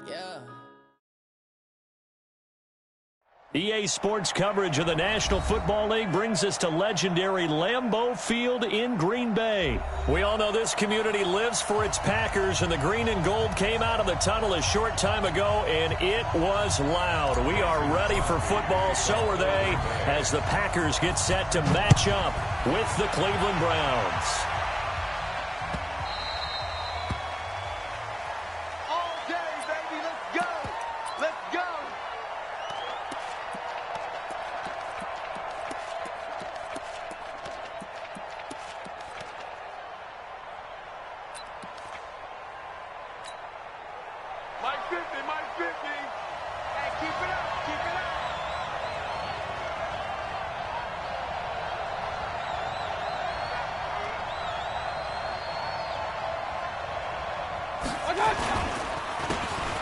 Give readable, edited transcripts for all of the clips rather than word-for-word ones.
Yeah. EA Sports coverage of the National Football League brings us to legendary Lambeau Field in Green Bay. We all know this community lives for its Packers, and the green and gold came out of the tunnel a short time ago, and it was loud. We are ready for football, so are they, as the Packers get set to match up with the Cleveland Browns.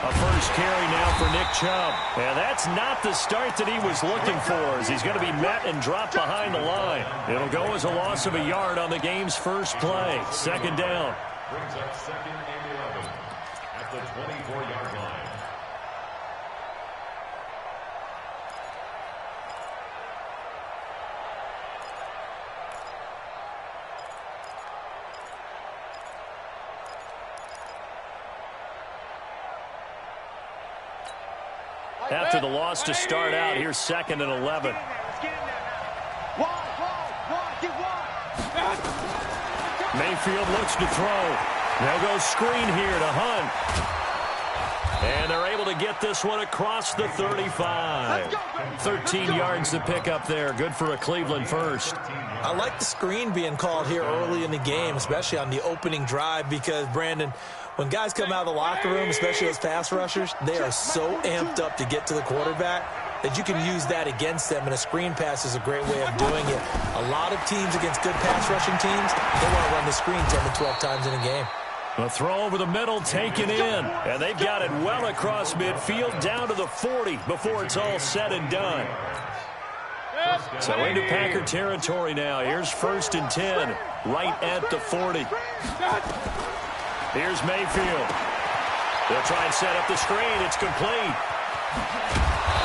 A first carry now for Nick Chubb. And that's not the start that he was looking for, as he's going to be met and dropped behind the line. It'll go as a loss of a yard on the game's first play. Second down. Brings up second and 11 at the 24-yard line. After the loss to start out, here's second and 11. Mayfield looks to throw. They'll go screen here to Hunt. And they're able to get this one across the 35. 13 yards to pick up there. Good for a Cleveland first. I like the screen being called here early in the game, especially on the opening drive, because, Brandon, when guys come out of the locker room, especially those pass rushers, they are so amped up to get to the quarterback that you can use that against them, and a screen pass is a great way of doing it. A lot of teams against good pass rushing teams, they want to run the screen 10 to 12 times in a game. A throw over the middle, taken in, and they've got it well across midfield down to the 40 before it's all said and done. So into Packer territory now. Here's first and 10, right at the 40. Here's Mayfield. They'll try and set up the screen. It's complete.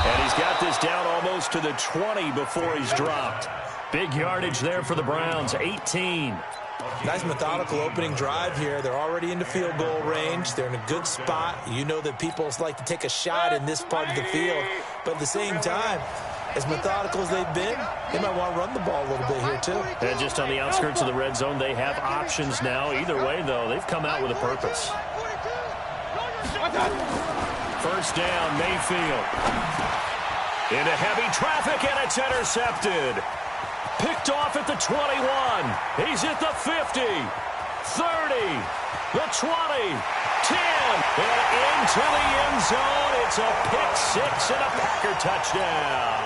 And he's got this down almost to the 20 before he's dropped. Big yardage there for the Browns, 18. Nice methodical opening drive here. They're already into field goal range. They're in a good spot. You know that people like to take a shot in this part of the field. But at the same time, as methodical as they've been, they might want to run the ball a little bit here, too. And just on the outskirts of the red zone, they have options now. Either way, though, they've come out with a purpose. First down, Mayfield. Into heavy traffic, and it's intercepted. Picked off at the 21. He's at the 50, 30, the 20, 10, and into the end zone. It's a pick six and a Packer touchdown.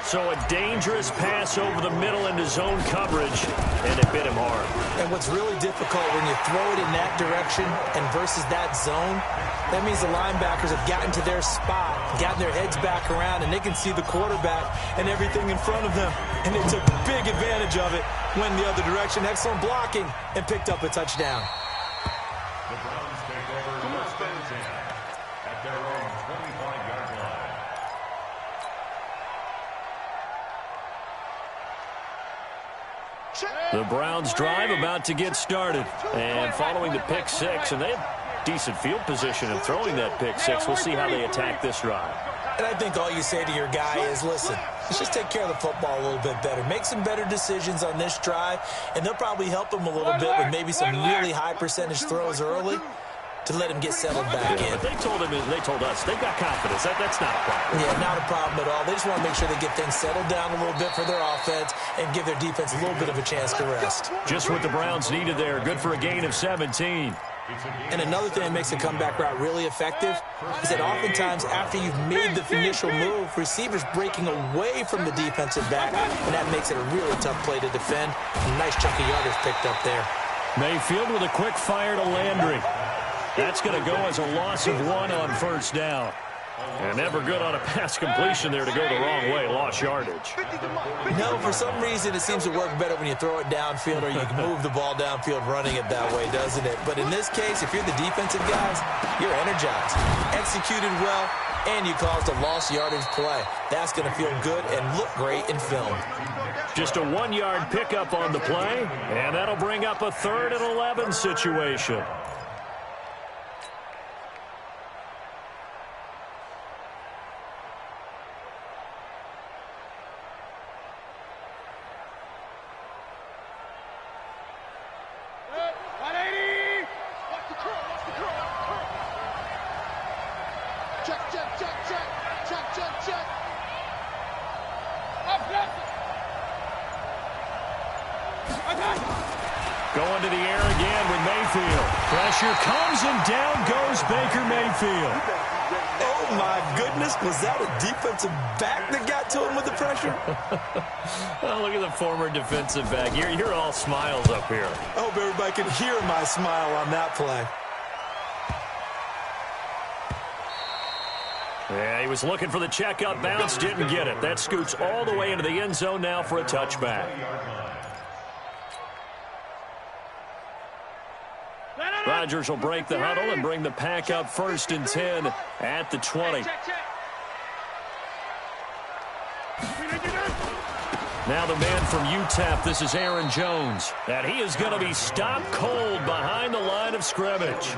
So a dangerous pass over the middle into zone coverage, and it bit him hard. And what's really difficult when you throw it in that direction and versus that zone, that means the linebackers have gotten to their spot, gotten their heads back around, and they can see the quarterback and everything in front of them. And they took big advantage of it, went the other direction, excellent blocking, and picked up a touchdown. The Browns take over first and 10 at their own 25-yard line. The Browns drive about to get started. And following the pick six, and they have decent field position in throwing that pick six. We'll see how they attack this drive. And I think all you say to your guy is, listen, let's just take care of the football a little bit better. Make some better decisions on this drive, and they'll probably help him a little bit with maybe some really high percentage throws early to let him get settled back in. But they told us, they've got confidence. That's not a problem. Yeah, not a problem at all. They just want to make sure they get things settled down a little bit for their offense and give their defense a little bit of a chance to rest. Just what the Browns needed there. Good for a gain of 17. And another thing that makes the comeback route really effective is that oftentimes after you've made the initial move, receivers breaking away from the defensive back, and that makes it a really tough play to defend. A nice chunk of yardage picked up there. Mayfield with a quick fire to Landry. That's going to go as a loss of 1 on first down. And never good on a pass completion there to go the wrong way. Lost yardage. No, for some reason it seems to work better when you throw it downfield or you can move the ball downfield running it that way, doesn't it? But in this case, if you're the defensive guys, you're energized, executed well, and you caused a lost yardage play. That's going to feel good and look great in film. Just a 1-yard pickup on the play, and that'll bring up a 3rd and 11 situation. Going to the air again with Mayfield. Pressure comes and down goes Baker Mayfield. Oh, my goodness. Was that a defensive back that got to him with the pressure? Oh, look at the former defensive back. You're all smiles up here. I hope everybody can hear my smile on that play. Yeah, he was looking for the checkup bounce, didn't get it. That scoots all the way into the end zone now for a touchback. Rodgers will break the huddle and bring the pack up 1st and 10 at the 20. Now the man from UTEP, this is Aaron Jones. And he is going to be stopped cold behind the line of scrimmage.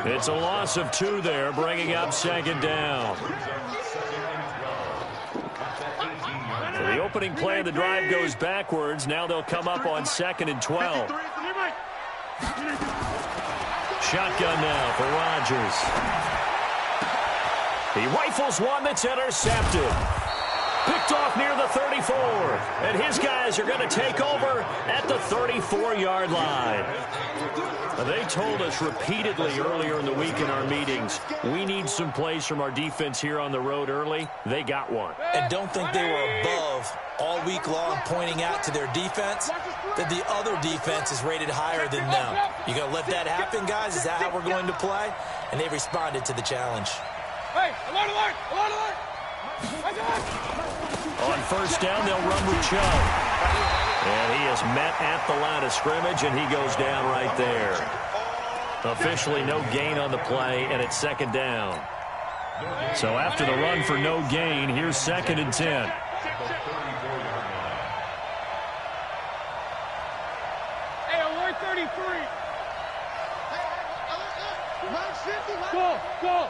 It's a loss of 2 there, bringing up 2nd down. So the opening play of the drive goes backwards. Now they'll come up on 2nd and 12. Shotgun now for Rodgers. He rifles one that's intercepted. Picked off near the 34. And his guys are going to take over at the 34-yard line. They told us repeatedly earlier in the week in our meetings, we need some plays from our defense here on the road early. They got one. And don't think they were above all week long pointing out to their defense that the other defense is rated higher than them. You going to let that happen, guys? Is that how we're going to play? And they responded to the challenge. Hey, alert, alert, alert, alert. On 1st down, they'll run with Chubb. And he is met at the line of scrimmage, and he goes down right there. Officially no gain on the play, and it's 2nd down. So after the run for no gain, here's 2nd and 10. Hey, alert 33. Go, go.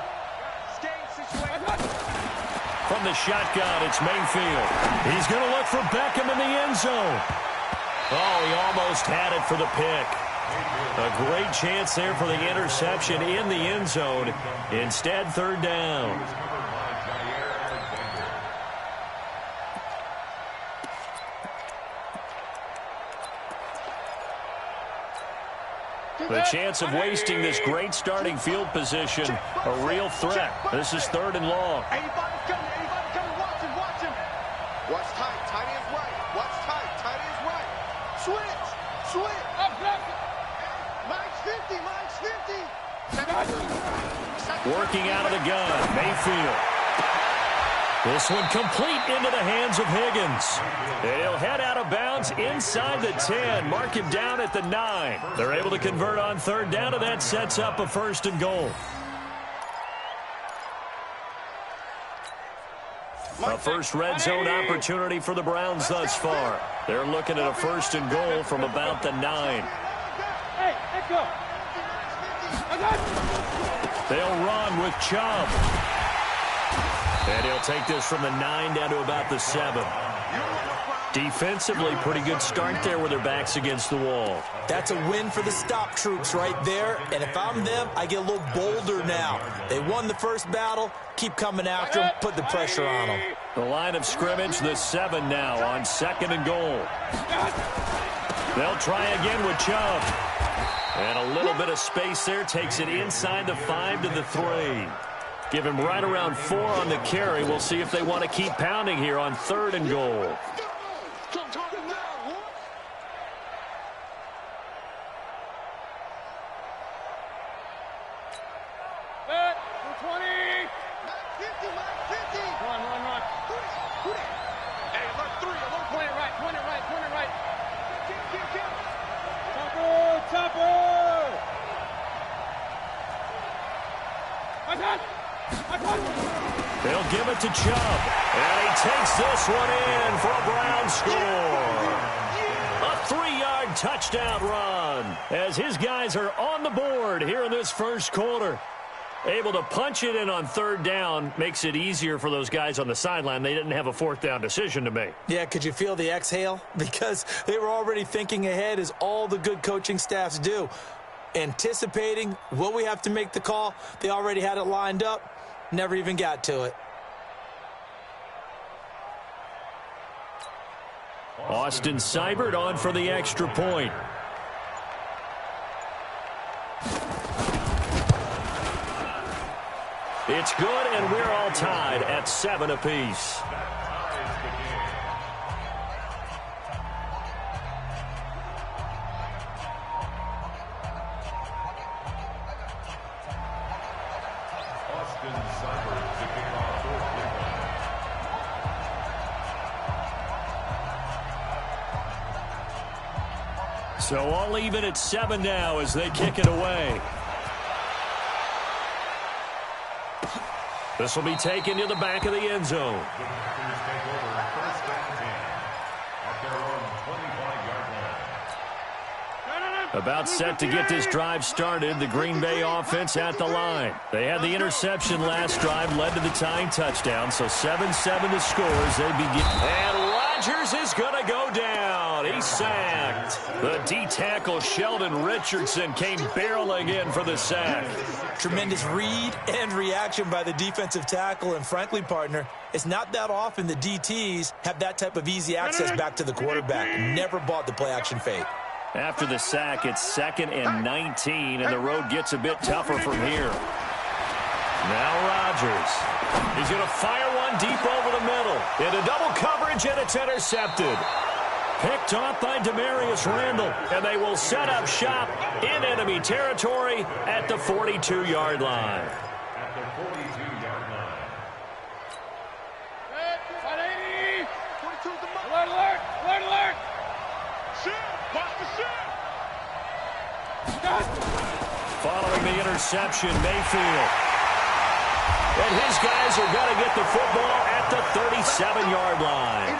From the shotgun, it's Mayfield. He's going to look for Beckham in the end zone. Oh, he almost had it for the pick. A great chance there for the interception in the end zone. Instead, 3rd down. The chance of wasting this great starting field position, a real threat. This is 3rd and long. Everybody's coming, watch him. Watch tight, tight is right. Watch tight, tight is right. Switch. Up, Mike's 50. Working out of the gun, Mayfield. This one complete into the hands of Higgins. And he'll head out of bounds inside the 10. Mark him down at the 9. They're able to convert on 3rd down, and that sets up a 1st and goal. A first red zone opportunity for the Browns thus far. They're looking at a 1st and goal from about the 9. Hey, let's go. They'll run with Chubb. And he'll take this from the 9 down to about the 7. Defensively, pretty good start there with their backs against the wall. That's a win for the stop troops right there. And if I'm them, I get a little bolder now. They won the first battle. Keep coming after them. Put the pressure on them. The line of scrimmage, the 7 now on 2nd and goal. They'll try again with Chubb. And a little bit of space there. Takes it inside the 5 to the 3. Give him right around 4 on the carry. We'll see if they want to keep pounding here on 3rd and goal. They'll give it to Chubb. And he takes this one in for a Brown score. A 3-yard touchdown run as his guys are on the board here in this first quarter. Able to punch it in on third down makes it easier for those guys on the sideline. They didn't have a fourth down decision to make. Yeah, could you feel the exhale? Because they were already thinking ahead, as all the good coaching staffs do. Anticipating, will we have to make the call? They already had it lined up. Never even got to it. Austin Seibert on for the extra point. It's good, and we're all tied at 7 apiece. Austin Seibert to kick off fourth quarter. So all even at 7 now as they kick it away. This will be taken to the back of the end zone. The Packers take over first and 10 at their own 25-yard line. About set to get this drive started, the Green Bay offense at the line. They had the interception last drive, led to the tying touchdown, so 7-7 to score as they begin. And Rodgers is going to go down. He's sacked. The D-tackle Sheldon Richardson came barreling in for the sack. Tremendous read and reaction by the defensive tackle, and frankly, partner, it's not that often the DTs have that type of easy access back to the quarterback. Never bought the play-action fake. After the sack, it's 2nd and 19, and the road gets a bit tougher from here. Now Rodgers. He's going to fire one deep over the middle. Into double coverage, and it's intercepted. Picked off by Demarius Randall, and they will set up shop in enemy territory at the 42-yard line. At the 42-yard line. Alert! Alert! Alert! Shoot! Watch the shoot! Following the interception, Mayfield. And his guys are going to get the football at the 37-yard line.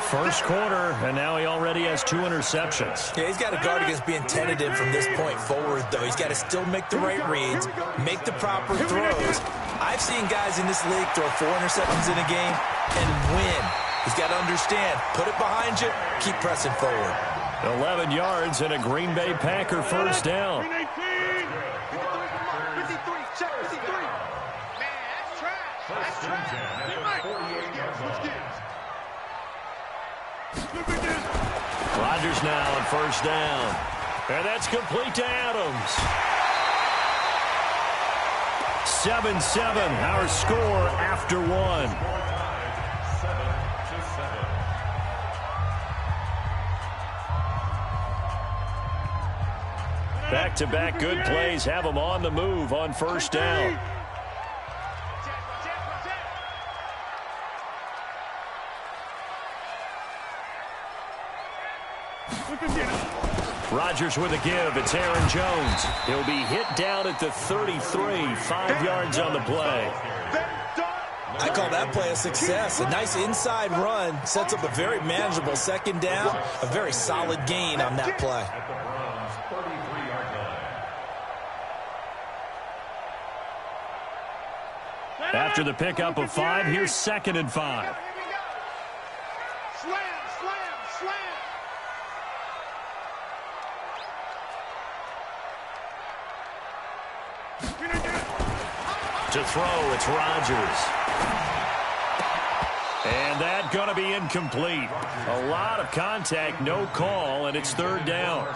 First quarter, and now he already has 2 interceptions. Yeah, he's got to guard against being tentative from this point forward, though. He's got to still make the right reads, make the proper throws. I've seen guys in this league throw 4 interceptions in a game and win. He's got to understand, put it behind you, keep pressing forward. 11 yards and a Green Bay Packer first down. 53, check 53. Man, that's trash. That's trash. Rodgers now on first down. And that's complete to Adams. 7-7, our score after 1. 7-7. Back-to-back good plays have them on the move on first down. Rodgers with a give. It's Aaron Jones. He'll be hit down at the 33, 5 yards on the play. I call that play a success. A nice inside run sets up a very manageable 2nd down. A very solid gain on that play. At the Browns' 33-yard line. After the pickup of 5, here's 2nd and 5. Slam, slam, slam. To throw, it's Rodgers. And that going to be incomplete. A lot of contact, no call, and it's 3rd down.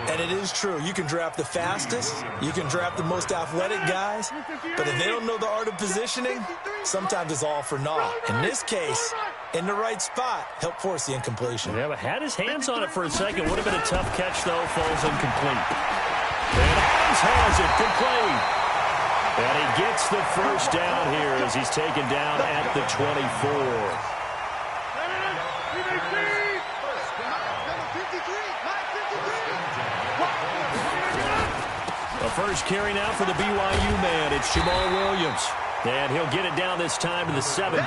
And it is true. You can draft the fastest. You can draft the most athletic guys. But if they don't know the art of positioning, sometimes it's all for naught. In this case, in the right spot, helped force the incompletion. Yeah, but had his hands on it for a second. Would have been a tough catch, though. Falls incomplete. And Adams has it complete. And he gets the first down here as he's taken down at the 24. The first carry now for the BYU man. It's Jamal Williams. And he'll get it down this time to the 17.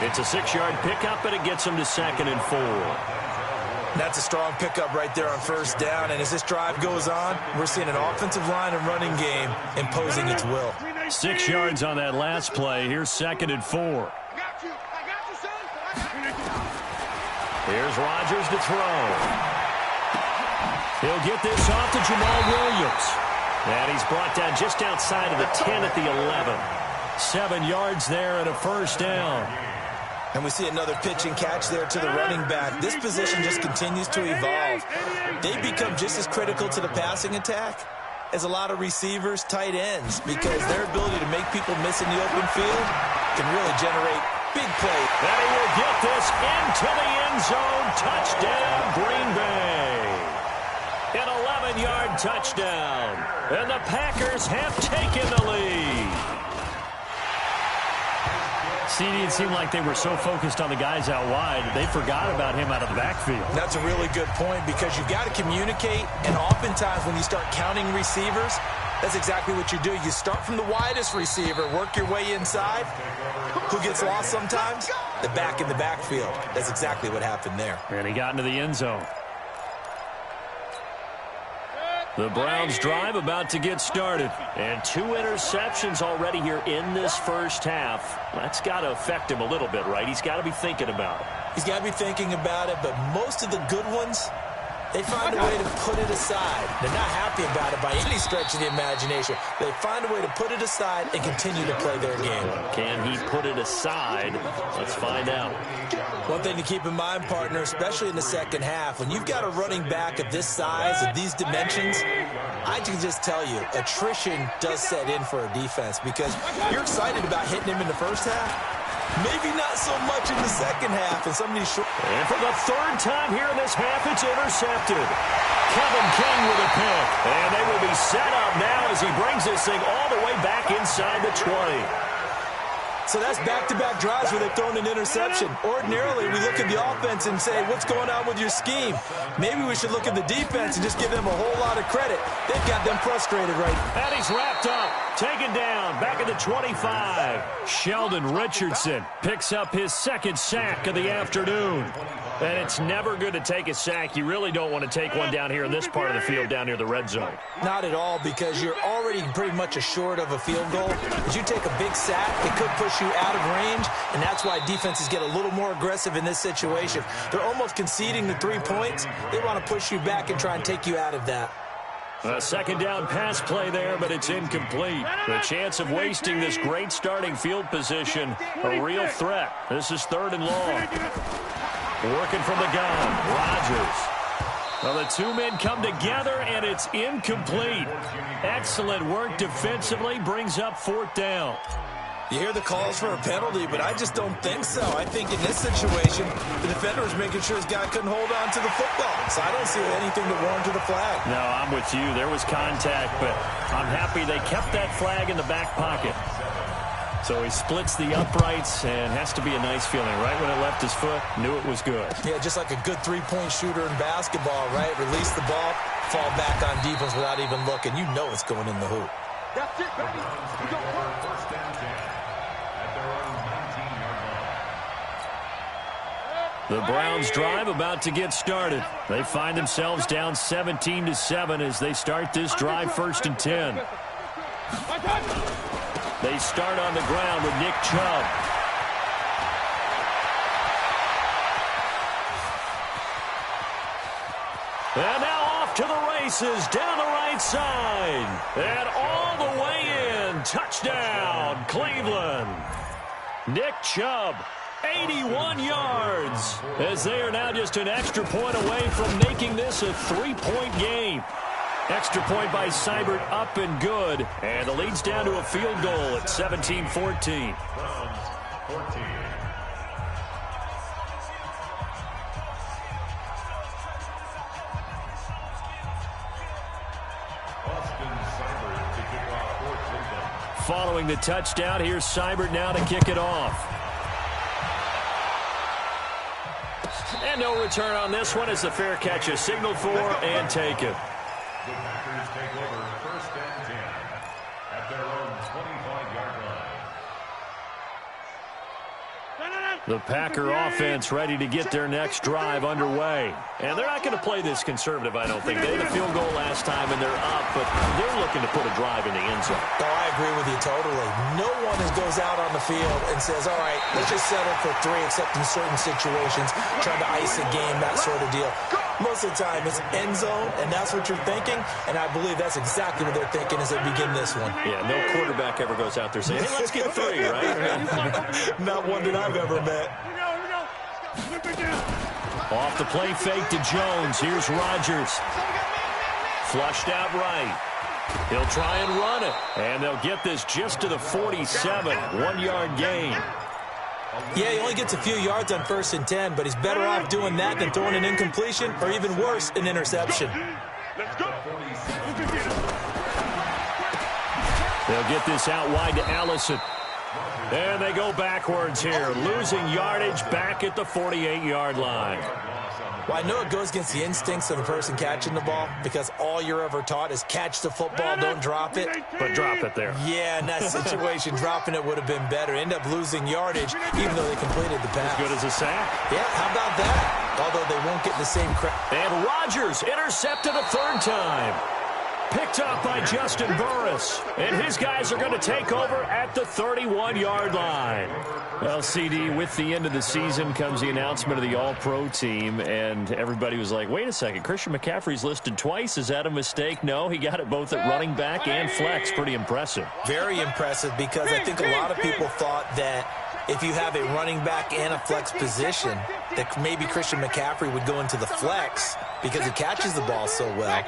It's a 6-yard pickup, and it gets him to 2nd and 4. That's a strong pickup right there on first down. And as this drive goes on, we're seeing an offensive line and running game imposing its will. 6 yards on that last play. Here's 2nd and 4. Here's Rodgers to throw. He'll get this off to Jamal Williams. And he's brought down just outside of the 10 at the 11. 7 yards there and a first down. And we see another pitch and catch there to the running back. This position just continues to evolve. They become just as critical to the passing attack as a lot of receivers, tight ends, because their ability to make people miss in the open field can really generate big plays. And he will get this into the end zone. Touchdown, Green Bay. An 11-yard touchdown. And the Packers have taken the lead. CD, it seemed like they were so focused on the guys out wide, they forgot about him out of the backfield. That's a really good point, because you've got to communicate, and oftentimes when you start counting receivers, that's exactly what you do. You start from the widest receiver, work your way inside. Who gets lost sometimes? The back in the backfield. That's exactly what happened there. And he got into the end zone. The Browns drive about to get started. And 2 interceptions already here in this first half. That's got to affect him a little bit, right? He's got to be thinking about it. He's got to be thinking about it, but most of the good ones, they find a way to put it aside. They're not happy about it by any stretch of the imagination. They find a way to put it aside and continue to play their game. Can he put it aside? Let's find out. One thing to keep in mind, partner, especially in the second half, when you've got a running back of this size, of these dimensions, I can just tell you, attrition does set in for a defense, because you're excited about hitting him in the first half. Maybe not so much in the second half. And somebody short. And for the 3rd time here in this half, it's intercepted. Kevin King with a pick. And they will be set up now as he brings this thing all the way back inside the 20. So that's back-to-back drives where they've thrown an interception. Ordinarily, we look at the offense and say, what's going on with your scheme? Maybe we should look at the defense and just give them a whole lot of credit. They've got them frustrated right now. And he's wrapped up, taken down, back at the 25. Sheldon Richardson picks up his 2nd sack of the afternoon. And it's never good to take a sack. You really don't want to take one down here in this part of the field, down near the red zone. Not at all, because you're already pretty much assured of a field goal. As you take a big sack, it could push you out of range, and that's why defenses get a little more aggressive in this situation. They're almost conceding the 3 points. They want to push you back and try and take you out of that. A 2nd down pass play there, but it's incomplete. The chance of wasting this great starting field position, a real threat. This is 3rd and long. Working from the gun, Rodgers. Well, the 2 men come together, and it's incomplete. Excellent work defensively, brings up 4th down. You hear the calls for a penalty, but I just don't think so. I think in this situation, the defender was making sure his guy couldn't hold on to the football. So I don't see anything to warrant a flag. No, I'm with you. There was contact, but I'm happy they kept that flag in the back pocket. So he splits the uprights, and has to be a nice feeling. Right when it left his foot, knew it was good. Yeah, just like a good 3-point shooter in basketball, right? Release the ball, fall back on defense without even looking. You know it's going in the hoop. That's it, baby. We go First down 10 at their own 19-yard line. The Browns drive about to get started. They find themselves down 17-7 as they start this drive 1st and 10. They start on the ground with Nick Chubb. And now off to the races down the right side. And all the way in. Touchdown, Cleveland. Nick Chubb, 81 yards. As they are now just an extra point away from making this a 3-point game. Extra point by Seibert, up and good. And the lead's down to a field goal at 17-14. Browns 14. Following the touchdown, here's Seibert now to kick it off. And no return on this one as the fair catch is signaled for and taken. The Packers take take over 1st and 10 at their own 25-yard line. The Packer offense ready to get their next drive underway. And they're not going to play this conservative, I don't think. They had a field goal last time, and they're up, but they're looking to put a drive in the end zone. Oh, I agree with you totally. No one goes out on the field and says, all right, let's just settle for 3, except in certain situations, trying to ice a game, that sort of deal. Most of the time, it's end zone, and that's what you're thinking, and I believe that's exactly what they're thinking as they begin this one. Yeah, no quarterback ever goes out there saying, hey, let's get 3, right? Not one that I've ever met. Off the play fake to Jones. Here's Rodgers. Flushed out right. He'll try and run it. And they'll get this just to the 47. 1-yard gain. Yeah, he only gets a few yards on 1st and 10, but he's better off doing that than throwing an incompletion or even worse, an interception. They'll get this out wide to Allison. And they go backwards here, losing yardage back at the 48-yard line. Well, I know it goes against the instincts of the person catching the ball because all you're ever taught is catch the football, don't drop it. But drop it there. Yeah, in that situation, dropping it would have been better. End up losing yardage even though they completed the pass. As good as a sack. Yeah, how about that? Although they won't get the same credit. And Rodgers intercepted a 3rd time. Picked up by Justin Burris. And his guys are going to take over at the 31-yard line. Well, CD, with the end of the season comes the announcement of the All-Pro team, and everybody was like, wait a second, Christian McCaffrey's listed twice. Is that a mistake? No, he got it both at running back and flex. Pretty impressive. Very impressive because I think a lot of people thought that if you have a running back and a flex position, that maybe Christian McCaffrey would go into the flex because he catches the ball so well.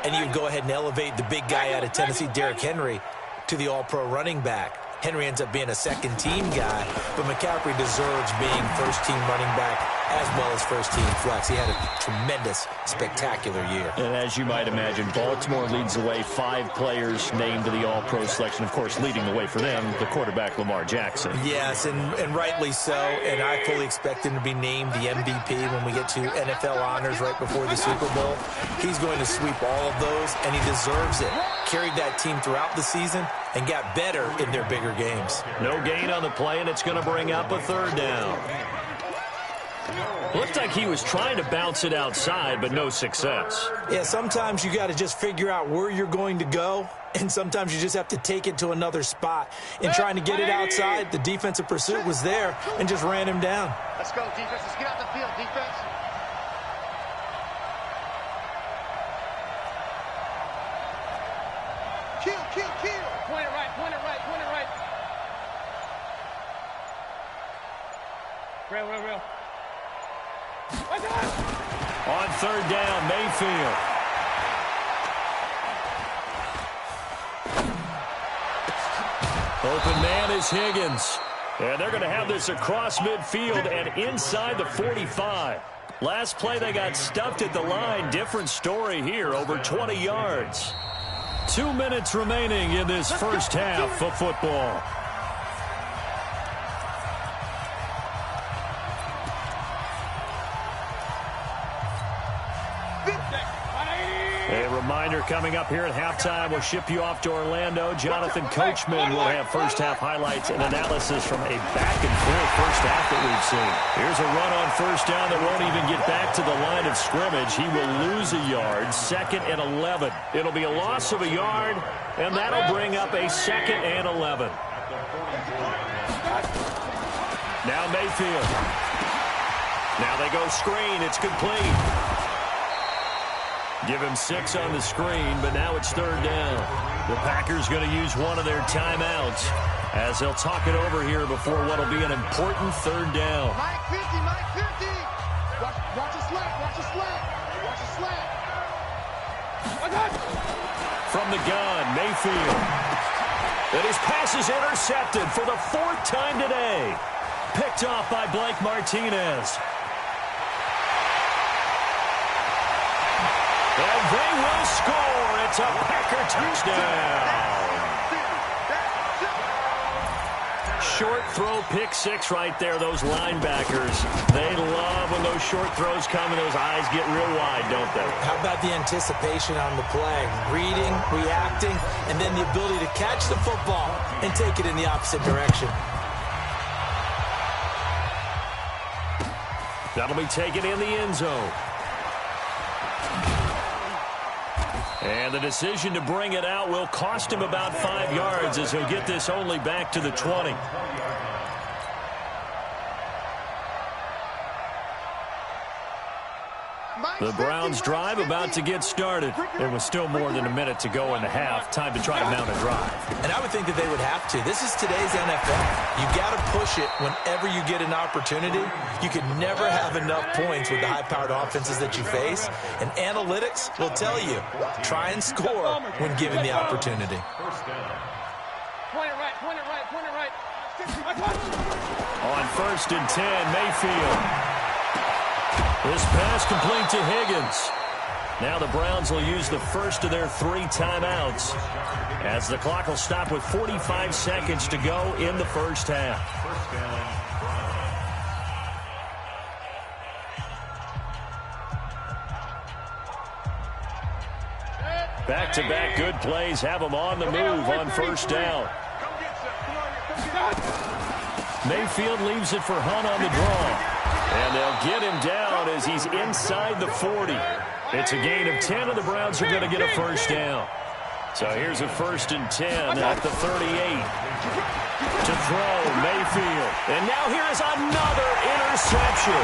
And you'd go ahead and elevate the big guy out of Tennessee, Derrick Henry, to the all-pro running back. Henry ends up being a second-team guy, but McCaffrey deserves being first-team running back as well as first-team flex. He had a tremendous, spectacular year. And as you might imagine, Baltimore leads the way. 5 players named to the All-Pro selection. Of course, leading the way for them, the quarterback Lamar Jackson. Yes, and rightly so. And I fully expect him to be named the MVP when we get to NFL honors right before the Super Bowl. He's going to sweep all of those, and he deserves it. Carried that team throughout the season and got better in their bigger games. No gain on the play, and it's going to bring up a 3rd down. Looked like he was trying to bounce it outside, but no success. Yeah, sometimes you got to just figure out where you're going to go, and sometimes you just have to take it to another spot. In trying to get it outside, the defensive pursuit was there and just ran him down. Let's go, defense. Let's get out the field, defense. Kill. Point it right. Real. On 3rd down, Mayfield. Open man is Higgins. And they're going to have this across midfield and inside the 45. Last play, they got stuffed at the line. Different story here, over 20 yards. 2 minutes remaining in this first half of football. A reminder coming up here at halftime. We'll ship you off to Orlando. Jonathan Coachman will have first-half highlights and analysis from a back-and-forth first half that we've seen. Here's a run on 1st down that won't even get back to the line of scrimmage. He will lose a yard, 2nd and 11. It'll be a loss of a yard, and that'll bring up a 2nd and 11. Now Mayfield. Now they go screen. It's complete. Give him 6 on the screen, but now it's 3rd down. The Packers going to use one of their timeouts as they'll talk it over here before what will be an important 3rd down. Mike 50. Watch a slant. From the gun, Mayfield. And his pass is intercepted for the 4th time today. Picked off by Blake Martinez. And they will score. It's a Packer touchdown. short throw pick six right there. Those linebackers, they love when those short throws come and those eyes get real wide, don't they? How about the anticipation on the play? Reading, reacting, and then the ability to catch the football and take it in the opposite direction. That'll be taken in the end zone. And the decision to bring it out will cost him about 5 yards as he'll get this only back to the 20. The Browns drive about to get started. There was still more than a minute to go in the half. Time to try to mount a drive. And I would think that they would have to. This is today's NFL. You got to push it whenever you get an opportunity. You can never have enough points with the high-powered offenses that you face. And analytics will tell you, try and score when given the opportunity. Point it right, point it right, point it right. On 1st and 10, Mayfield. This pass complete to Higgins. Now the Browns will use the first of their 3 timeouts as the clock will stop with 45 seconds to go in the first half. Back-to-back good plays have them on the move on 1st down. Mayfield leaves it for Hunt on the draw. And they'll get him down as he's inside the 40. It's a gain of 10, and the Browns are going to get a first down. So here's a 1st and 10 at the 38. To throw, Mayfield. And now here is another interception.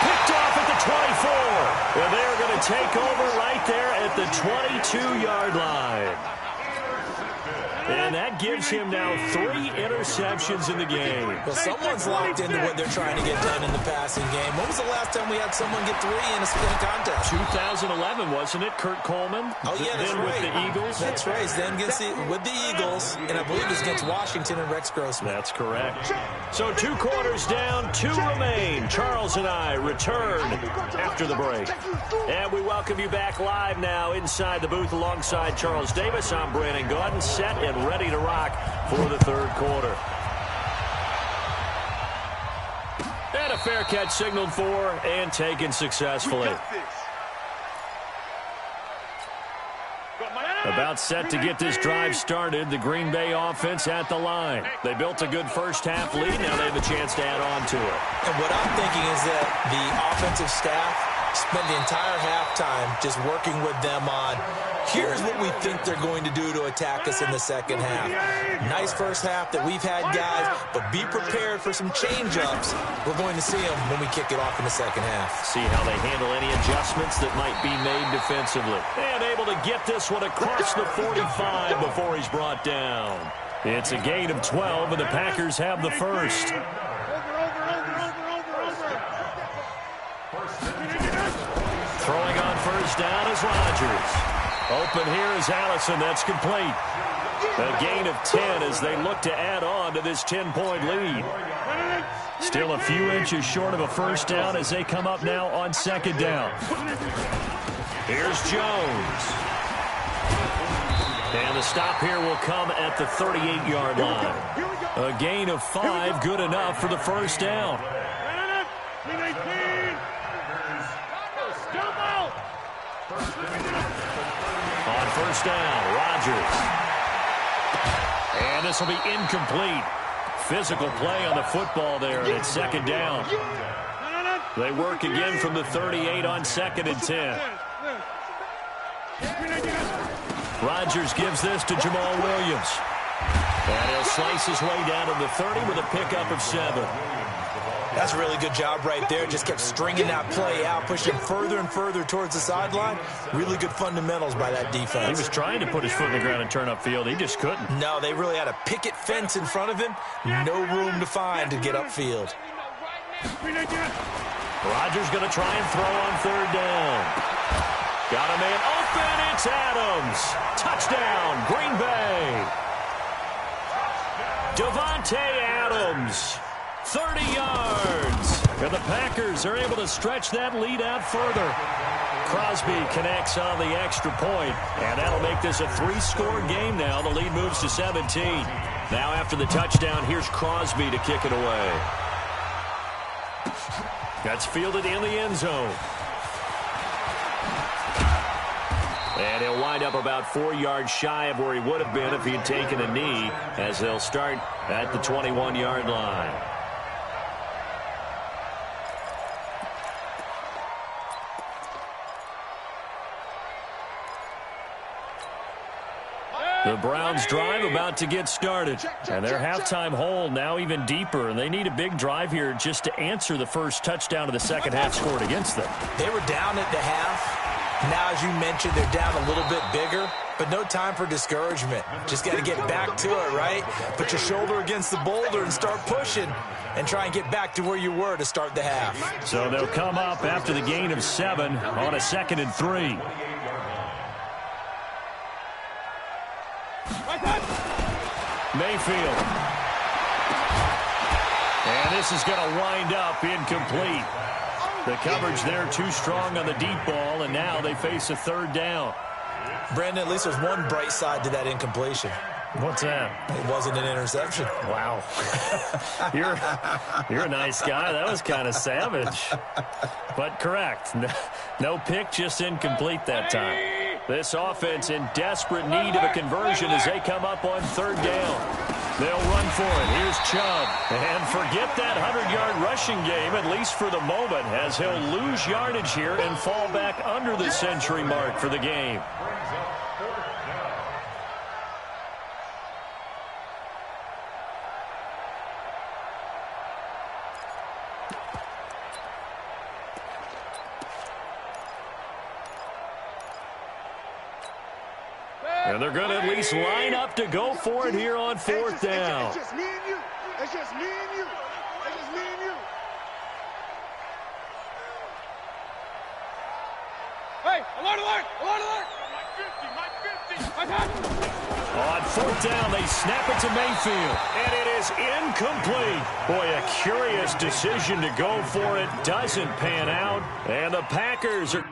Picked off at the 24. And they're going to take over right there at the 22-yard line. And that gives him now 3 interceptions in the game. Well, someone's locked into what they're trying to get done in the passing game. When was the last time we had someone get 3 in a contest? 2011, wasn't it? Kurt Coleman? Oh, yeah, that's then right. with the Eagles? That's right. Then with the Eagles, and I believe it was against Washington and Rex Grossman. That's correct. So 2 quarters down, 2 remain. Charles and I return after the break. And we welcome you back live now inside the booth alongside Charles Davis. I'm Brandon Gaudin, set and ready to rock for the 3rd quarter. And a fair catch signaled for and taken successfully. About set to get this drive started, the Green Bay offense at the line. They built a good first half lead. Now they have a chance to add on to it. And what I'm thinking is that the offensive staff spent the entire halftime just working with them on, here's what we think they're going to do to attack us in the second half. Nice first half that we've had, guys, but be prepared for some change-ups. We're going to see them when we kick it off in the second half. See how they handle any adjustments that might be made defensively. And able to get this one across the 45 before he's brought down. It's a gain of 12, and the Packers have the first. Throwing on 1st down is Rodgers. Open here is Allison. That's complete. A gain of 10 as they look to add on to this 10-point lead. Still a few inches short of a first down as they come up now on 2nd down. Here's Jones. And the stop here will come at the 38-yard line. A gain of 5, good enough for the first down. On 1st down, Rodgers. And this will be incomplete. Physical play on the football there, and it's 2nd down. They work again from the 38 on 2nd and 10. Rodgers gives this to Jamal Williams. And he'll slice his way down to the 30 with a pickup of 7. That's a really good job right there. Just kept stringing that play out, pushing further and further towards the sideline. Really good fundamentals by that defense. He was trying to put his foot in the ground and turn upfield. He just couldn't. No, they really had a picket fence in front of him. No room to find to get upfield. Rodgers going to try and throw on 3rd down. Got a man open. It's Adams. Touchdown, Green Bay. Davante Adams. 30 yards. And the Packers are able to stretch that lead out further. Crosby connects on the extra point, and that'll make this a 3-score game now. The lead moves to 17. Now after the touchdown, here's Crosby to kick it away. That's fielded in the end zone. And he'll wind up about 4 yards shy of where he would have been if he had taken a knee, as they'll start at the 21-yard line. The Browns drive about to get started. And their halftime hole now even deeper. And they need a big drive here just to answer the first touchdown of the second half scored against them. They were down at the half. Now, as you mentioned, they're down a little bit bigger. But no time for discouragement. Just got to get back to it, right? Put your shoulder against the boulder and start pushing. And try and get back to where you were to start the half. So they'll come up after the gain of 7 on a 2nd and 3. Mayfield. And this is going to wind up incomplete. The coverage there too strong on the deep ball, and now they face a 3rd down. Brandon, at least there's one bright side to that incompletion. What's that? It wasn't an interception. Wow. You're a nice guy. That was kind of savage. But correct. No pick, just incomplete that time. This offense in desperate need of a conversion as they come up on 3rd down. They'll run for it. Here's Chubb. And forget that 100-yard rushing game, at least for the moment, as he'll lose yardage here and fall back under the century mark for the game. And they're going to at least line up to go for it here on 4th down. It's just me and you. It's just me and you. It's just me and you. Hey, alert, alert, alert, alert. My 50, my 50. On 4th down, they snap it to Mayfield. And it is incomplete. Boy, a curious decision to go for it. Doesn't pan out. And the Packers are...